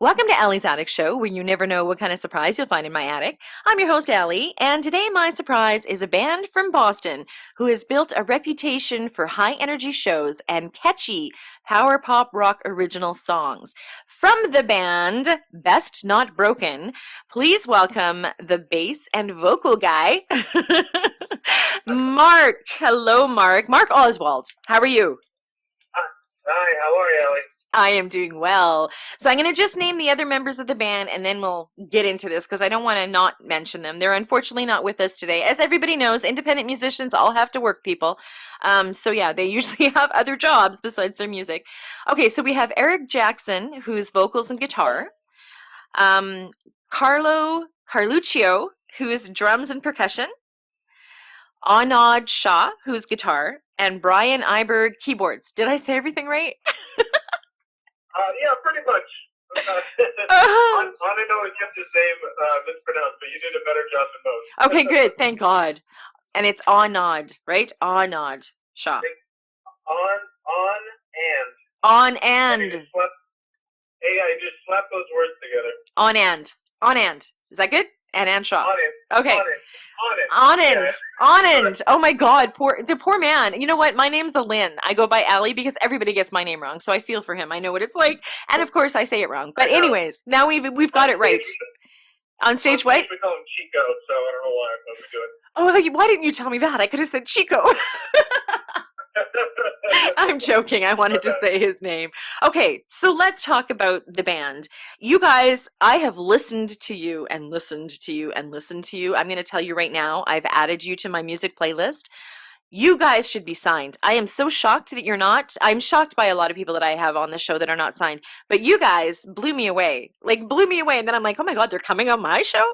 Welcome to Allie's Attic Show, where you never know what kind of surprise you'll find in my attic. I'm your host, Allie, and today my surprise is a band from Boston who has built a reputation for high energy shows and catchy power pop rock original songs. From the band Best Not Broken, please welcome the bass and vocal guy, Mark. Hello, Mark. Mark Oswald. How are you? Hi, how are you, Ellie? I am doing well. So I'm going to just name the other members of the band and then we'll get into this because I don't want to not mention them. They're unfortunately not with us today. As everybody knows, independent musicians all have to work, people. So yeah, they usually have other jobs besides their music. Okay, so we have Eric Jackson, who's vocals and guitar. Carlo Carluccio, who is drums and percussion. Anand Shah, who's guitar. And Brian Iberg, keyboards. Did I say everything right? Yeah, pretty much. I know it kept his name mispronounced, but you did a better job than most. Okay, good. Thank God. And it's Anand, right? Anand Shah. On and. I just slapped those words together. On and. Is that good? And Shah. Okay. Anand. Anand. Oh my God, the poor man. You know what? My name's Lynn. I go by Allie because everybody gets my name wrong, so I feel for him. I know what it's like, and of course I say it wrong. But anyways, now we've got it right. On stage, what? We call him Chico, so I don't know why I'm doing it. Oh, why didn't you tell me that? I could have said Chico. I'm joking. I wanted to say his name. Okay, so let's talk about the band. You guys, I have listened to you and listened to you and listened to you. I'm going to tell you right now, I've added you to my music playlist. You guys should be signed. I am so shocked that you're not. I'm shocked by a lot of people that I have on the show that are not signed. But you guys blew me away. And then I'm like, oh my God, they're coming on my show?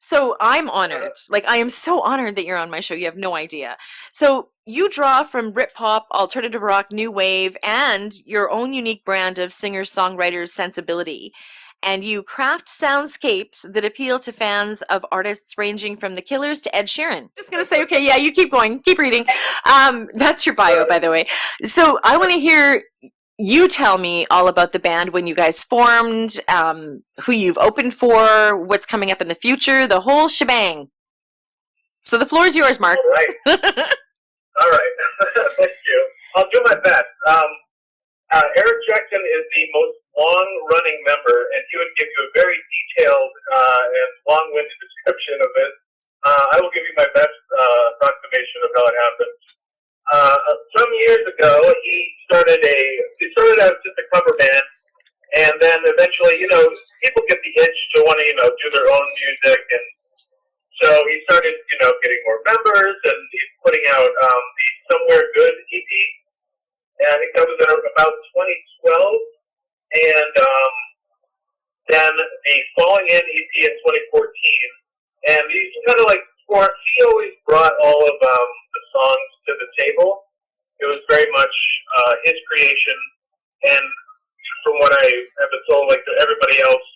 So I'm honored. I am so honored that you're on my show. You have no idea. So you draw from Britpop, alternative rock, new wave, and your own unique brand of singer-songwriter's sensibility. And you craft soundscapes that appeal to fans of artists ranging from The Killers to Ed Sheeran. Just going to say, okay, yeah, you keep going. Keep reading. That's your bio, by the way. So I want to hear you tell me all about the band, when you guys formed, who you've opened for, what's coming up in the future, the whole shebang. So the floor is yours, Mark. All right. Thank you. I'll do my best. Eric Jackson is the most long-running member, and he would give you a very detailed and long-winded description of it. I will give you my best approximation of how it happened. Some years ago, he started out just a cover band, and then eventually, people get the itch to want to, do their own music, and so he started, getting more members, and he's putting out the Somewhere Good EP, and I think that was in about 2012, and then the Falling In EP in 2014, and he's kind of he always brought all of the songs to the table. It was very much his creation, and from what I have been told, everybody else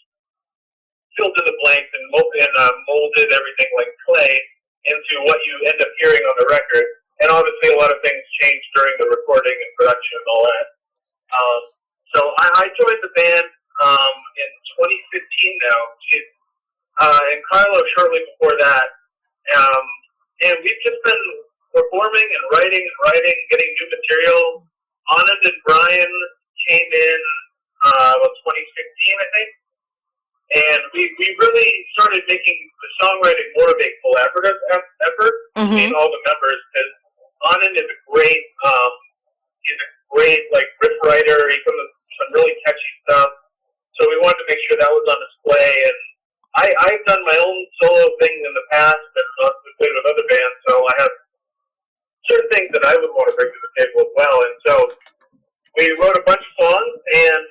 filled in the blanks and molded everything like clay into what you end up hearing on the record. And obviously, a lot of things changed during the recording and production and all that. So I joined the band in 2015 now, and Carlo shortly before that. And we've just been performing and writing, getting new material. Anand and Brian came in about 2016, I think. And we really started making the songwriting more of a collaborative effort between all the members. Because Anand is a great, riff writer. He comes with some really catchy stuff. So we wanted to make sure that was on display. And I've done my own solo things in the past and played with other bands, so I have certain things that I would want to bring to the table as well. And so we wrote a bunch of songs, and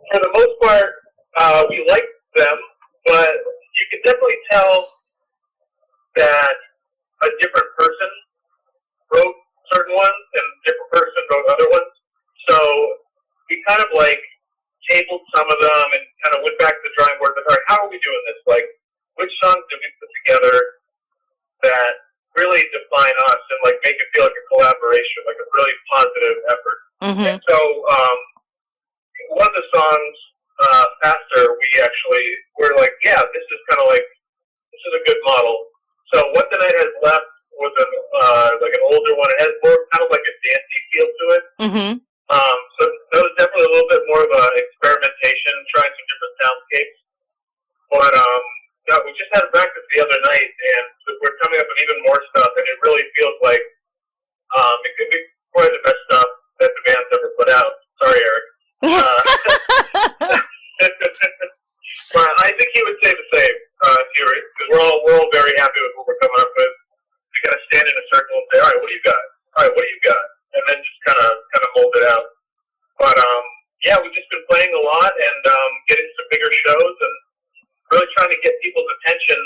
for the most part, we liked them, but you can definitely tell that a different person wrote certain ones and a different person wrote other ones. So we kind of tabled some of them and kind of went back to the drawing board. All right, how are we doing this? Which songs did we put together that really define us and make it feel like a collaboration, like a really positive effort? And so one of the songs, Faster, we actually were like, yeah, this is kind of like, this is a good model. So What the Night Has Left was like an older one. It has more kind of like a dancey feel to it. Mm-hmm. So that was definitely a little bit more of a experimentation, trying some different soundscapes. But no, we just had practice the other night, and we're coming up with even more stuff, and it really feels like it could be probably the best stuff that the band's ever put out. Sorry, Eric. But I think he would say the same, because we're all very happy with what we're coming up with. We kind of stand in a circle and say, all right, what do you got? All right, what do you got? And then just kind of mold it out. But yeah, we've just been playing a lot and getting some bigger shows and really trying to get people's attention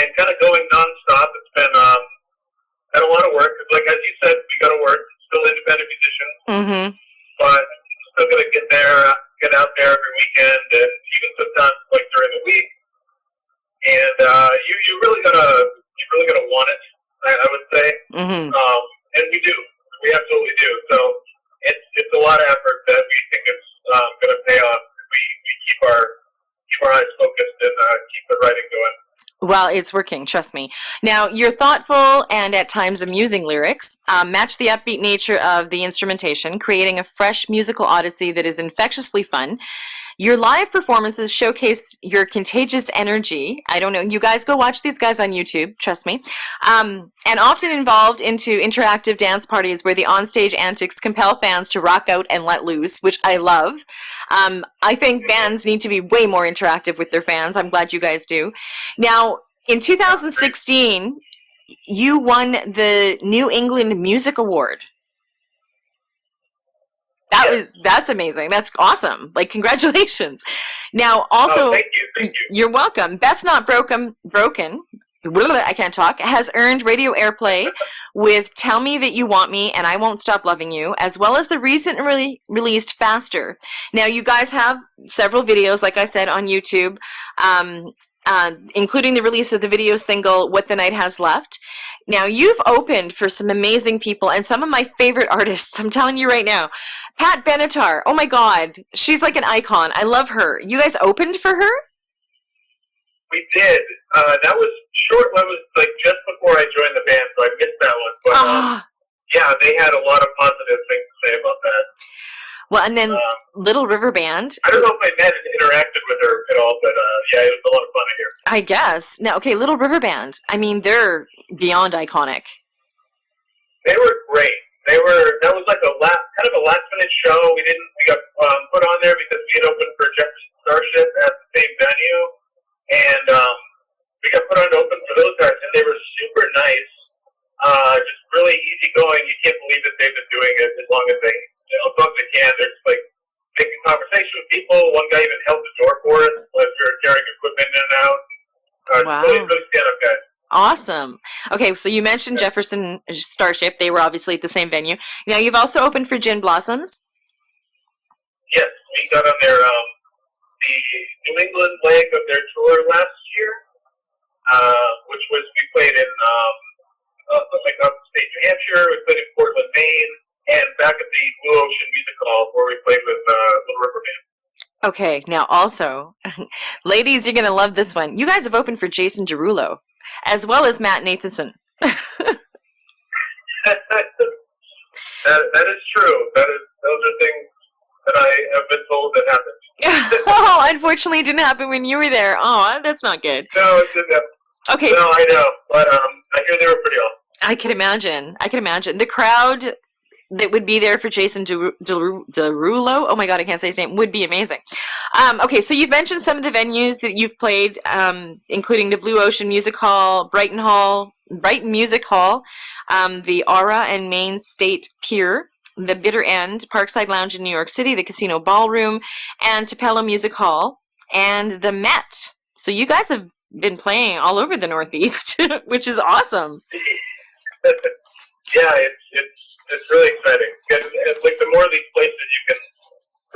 and kind of going nonstop. It's been a lot of work. Like as you said, we got to work. Still independent musicians, Mm-hmm. but still got to get out there every weekend and even sometimes like during the week. And you really gotta want it. I would say, Mm-hmm. and we do. We absolutely do. So it's a lot of effort that we think it's going to pay off. We keep our eyes focused and keep the writing going. Well, it's working, trust me. Now, your thoughtful and at times amusing lyrics match the upbeat nature of the instrumentation, creating a fresh musical odyssey that is infectiously fun. Your live performances showcase your contagious energy. I don't know, you guys go watch these guys on YouTube, trust me. And often involved into interactive dance parties where the onstage antics compel fans to rock out and let loose, which I love. I think bands need to be way more interactive with their fans. I'm glad you guys do. Now, in 2016, you won the New England Music Award. That's amazing. That's awesome. Like, congratulations. Now, also, thank you. You're welcome. Best Not Broken, I can't talk, has earned radio airplay with Tell Me That You Want Me and I Won't Stop Loving You, as well as the recently released Faster. Now, you guys have several videos, like I said, on YouTube, including the release of the video single What the Night Has Left. Now, you've opened for some amazing people and some of my favorite artists. I'm telling you right now. Pat Benatar, oh my God, she's like an icon. I love her. You guys opened for her? We did. That was short. That was like just before I joined the band, so I missed that one. But yeah, they had a lot of positive things to say about that. Well, and then Little River Band. I don't know if I met and interacted with her at all, but yeah, it was a lot of fun to hear. I guess. Now, okay, Little River Band. I mean, they're beyond iconic. They were great. That was like kind of a last minute show. We got put on there because we had opened for Jefferson Starship at the same venue, and we got put on to open for those guys, and they were super nice, just really easygoing. You can't believe that they've been doing it as long as they can. They're just like making conversation with people. One guy even held the door for us as we were carrying equipment in and out. Wow. Really stand-up guys. Awesome. Okay, so you mentioned Jefferson Starship. They were obviously at the same venue. Now, you've also opened for Gin Blossoms. Yes, we got on their the New England leg of their tour last year, which was we played in like upstate New Hampshire. We played in Portland, Maine, and back at the Blue Ocean Music Hall where we played with Little River Band. Okay, now also, ladies, you're going to love this one. You guys have opened for Jason Derulo, as well as Matt Nathanson. That is true. Those are things that I have been told that happened. Oh, unfortunately, it didn't happen when you were there. Oh, that's not good. No, it didn't happen. Okay. No, I know, but I hear they were pretty awesome. I can imagine. The crowd that would be there for Jason Derulo, oh my God, I can't say his name, would be amazing. Okay, so you've mentioned some of the venues that you've played, including the Blue Ocean Music Hall, Brighton Music Hall, the Aura and Main State Pier, the Bitter End, Parkside Lounge in New York City, the Casino Ballroom, and Tupelo Music Hall, and the Met. So you guys have been playing all over the Northeast, which is awesome. Yeah, it's really exciting. It's like the more of these places you can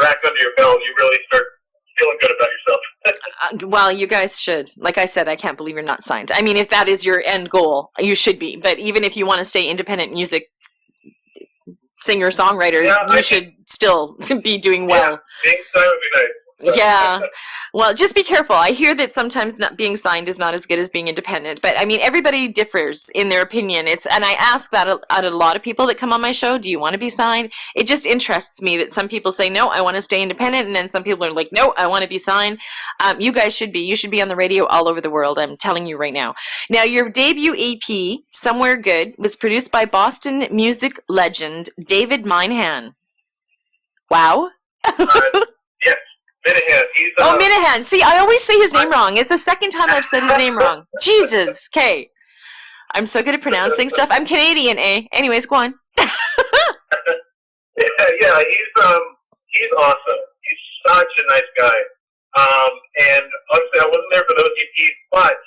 rack under your belt, you really start feeling good about yourself. Well, you guys should. Like I said, I can't believe you're not signed. I mean, if that is your end goal, you should be. But even if you want to stay independent music, singer-songwriters, Yeah, you should still be doing well. Being signed would be nice. Yeah. Well, just be careful. I hear that sometimes not being signed is not as good as being independent, but I mean, everybody differs in their opinion. And I ask that out of a lot of people that come on my show, do you want to be signed? It just interests me that some people say, no, I want to stay independent. And then some people are like, no, I want to be signed. You guys should be. You should be on the radio all over the world. I'm telling you right now. Now, your debut EP, Somewhere Good, was produced by Boston music legend David Minehan. Wow. Yes. Minahan. He's, Minahan. See, I always say his name wrong. It's the second time I've said his name wrong. Jesus. Okay. I'm so good at pronouncing stuff. I'm Canadian, eh? Anyways, go on. yeah, he's awesome. He's such a nice guy. And obviously I wasn't there for those EPs, but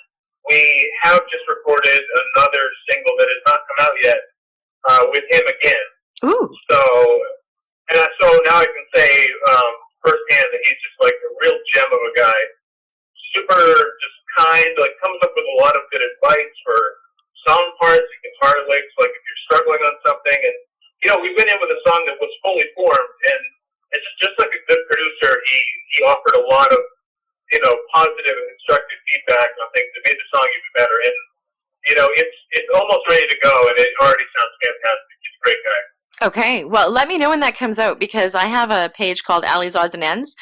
we have just recorded another single that has not come out yet with him again. Ooh. So now I can say firsthand that he's just like a real gem of a guy. Super just kind, like comes up with a lot of good advice for song parts and guitar licks, like if you're struggling on something. And, we went in with a song that was fully formed, and it's just like a good producer, he offered a lot of, positive and constructive feedback on things that made the song even better. And, it's almost ready to go, and it already sounds fantastic. He's a great guy. Okay, well, let me know when that comes out, because I have a page called Allie's Odds and Ends.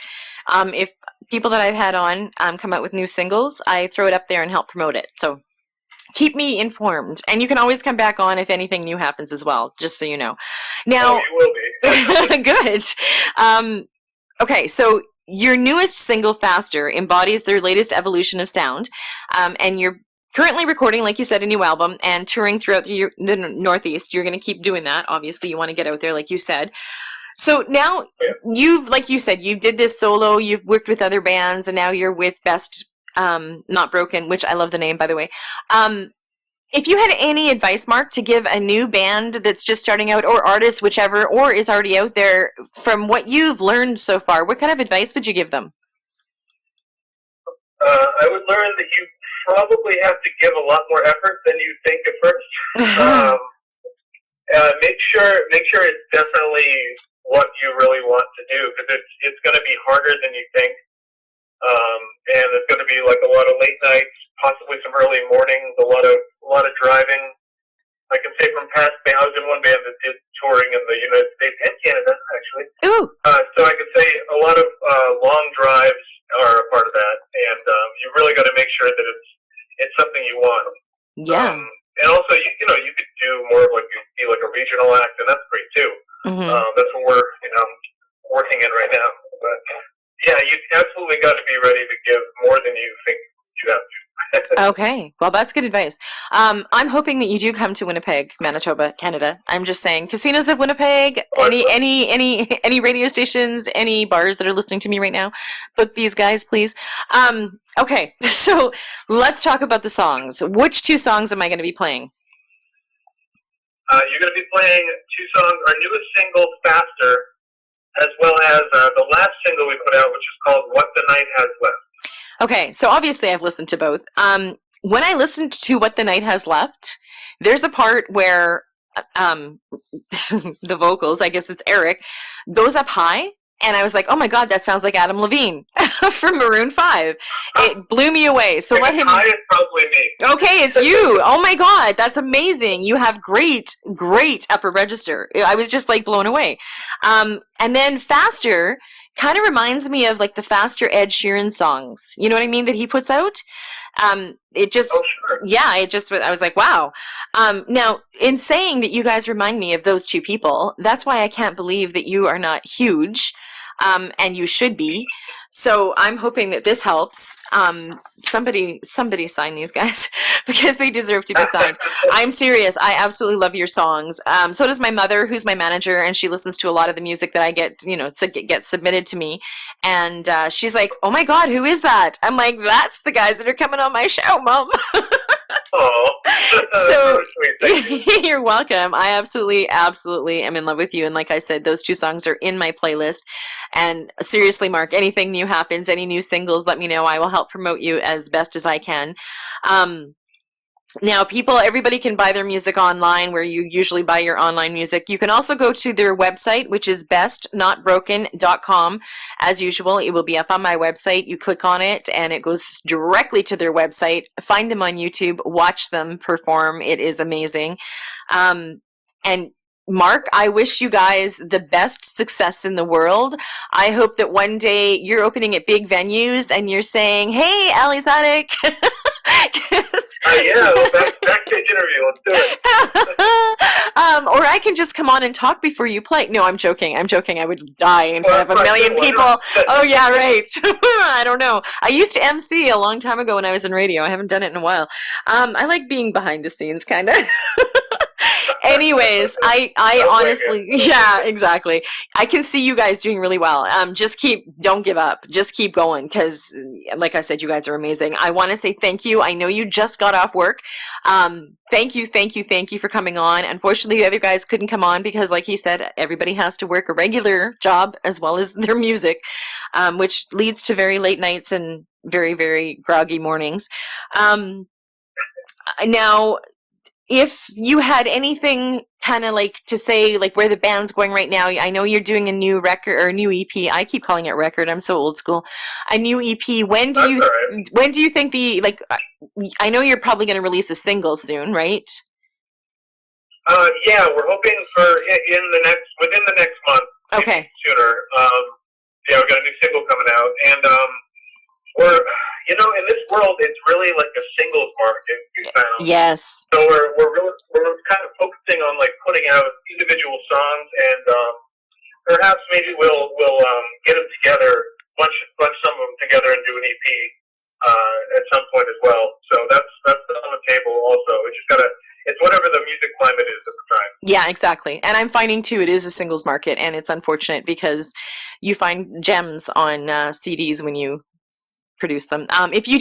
If people that I've had on come out with new singles, I throw it up there and help promote it. So keep me informed. And you can always come back on if anything new happens as well, just so you know. Now, you will be. Good. Okay, so your newest single, Faster, embodies their latest evolution of sound, and you're currently recording, like you said, a new album and touring throughout the Northeast. You're going to keep doing that. Obviously, you want to get out there, like you said. So now like you said, you did this solo, you've worked with other bands, and now you're with Best Not Broken, which I love the name, by the way. If you had any advice, Mark, to give a new band that's just starting out, or artist, whichever, or is already out there, from what you've learned so far, what kind of advice would you give them? I would learn that you probably have to give a lot more effort than you think at first. Make sure it's definitely what you really want to do, because it's going to be harder than you think, and it's going to be like a lot of late nights, possibly some early mornings, a lot of driving. I can say from past band, I was in one band that did touring in the United States and Canada, actually. Ooh. So I could say a lot of long drives are a part of that, and you really got to make sure that it's something you want. Yeah. And also, you could do more of be like a regional act, and that's great too. Mm-hmm. That's what we're working in right now. But yeah, you absolutely got to be ready to give more than you think you have to. Okay, well, that's good advice. I'm hoping that you do come to Winnipeg, Manitoba, Canada. I'm just saying, casinos of Winnipeg, any radio stations, any bars that are listening to me right now, book these guys, please. Okay, so let's talk about the songs. Which two songs am I going to be playing? You're going to be playing two songs, our newest single, Faster, as well as the last single we put out, which is called What the Night Has Left. Okay, so obviously I've listened to both. When I listened to What the Night Has Left, there's a part where the vocals, I guess it's Eric, goes up high, and I was like, oh my god, that sounds like Adam Levine from Maroon 5. It blew me away. So let him... High is probably me. Okay, it's you. Oh my god, that's amazing. You have great upper register. I was just like blown away. And then Faster kind of reminds me of like the faster Ed Sheeran songs. You know what I mean, that he puts out? It just, sure. Yeah, I was like, wow. Now, in saying that you guys remind me of those two people, that's why I can't believe that you are not huge, and you should be. So I'm hoping that this helps. Somebody sign these guys because they deserve to be signed. I'm serious. I absolutely love your songs. So does my mother, who's my manager, and she listens to a lot of the music that I get submitted to me. And she's like, "Oh my God, who is that?" I'm like, "That's the guys that are coming on my show, Mom." So you're welcome. I absolutely am in love with you, and like I said, those two songs are in my playlist. And seriously, Mark, anything new happens, any new singles, let me know. I will help promote you as best as I can. Now, everybody can buy their music online where you usually buy your online music. You can also go to their website, which is bestnotbroken.com. As usual, it will be up on my website. You click on it and it goes directly to their website. Find them on YouTube, watch them perform. It is amazing. And Mark, I wish you guys the best success in the world. I hope that one day you're opening at big venues and you're saying, "Hey, Ali's Attic." Yeah, well, backstage interview. Let's do it. Or I can just come on and talk before you play. No, I'm joking. I would die in front of a million people. Oh, yeah, right. I don't know. I used to MC a long time ago when I was in radio. I haven't done it in a while. I like being behind the scenes, kind of. Anyways, I honestly, yeah, exactly. I can see you guys doing really well. Don't give up. Just keep going because, like I said, you guys are amazing. I want to say thank you. I know you just got off work. Thank you for coming on. Unfortunately, the other guys couldn't come on because, like he said, everybody has to work a regular job as well as their music, which leads to very late nights and very, very groggy mornings. Now, if you had anything kind of like to say, like where the band's going right now, I know you're doing a new record or a new EP. I keep calling it record. I'm so old school. A new EP. When do you think I know you're probably going to release a single soon, right? Yeah, we're hoping for within the next month. Okay. Sooner. Yeah, we got a new single coming out, and we're, in this world, it's really like a singles market. We found. Yes. So we're kind of focusing on like putting out individual songs, and perhaps maybe we'll get them together, bunch some of them together, and do an EP at some point as well. So that's on the table also. It's whatever the music climate is at the time. Yeah, exactly. And I'm finding too, it is a singles market, and it's unfortunate because you find gems on CDs when you produce them. If you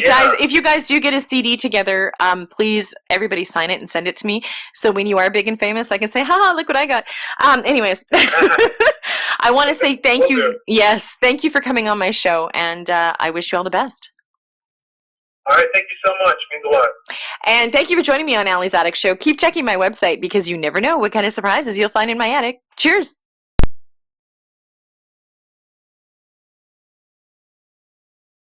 guys do get a CD together, please everybody sign it and send it to me. So when you are big and famous, I can say, "Haha, look what I got." Anyways, I want to say thank you. Yes, thank you for coming on my show, and I wish you all the best. All right, thank you so much. It means a lot. And thank you for joining me on Ali's Attic Show. Keep checking my website because you never know what kind of surprises you'll find in my attic. Cheers.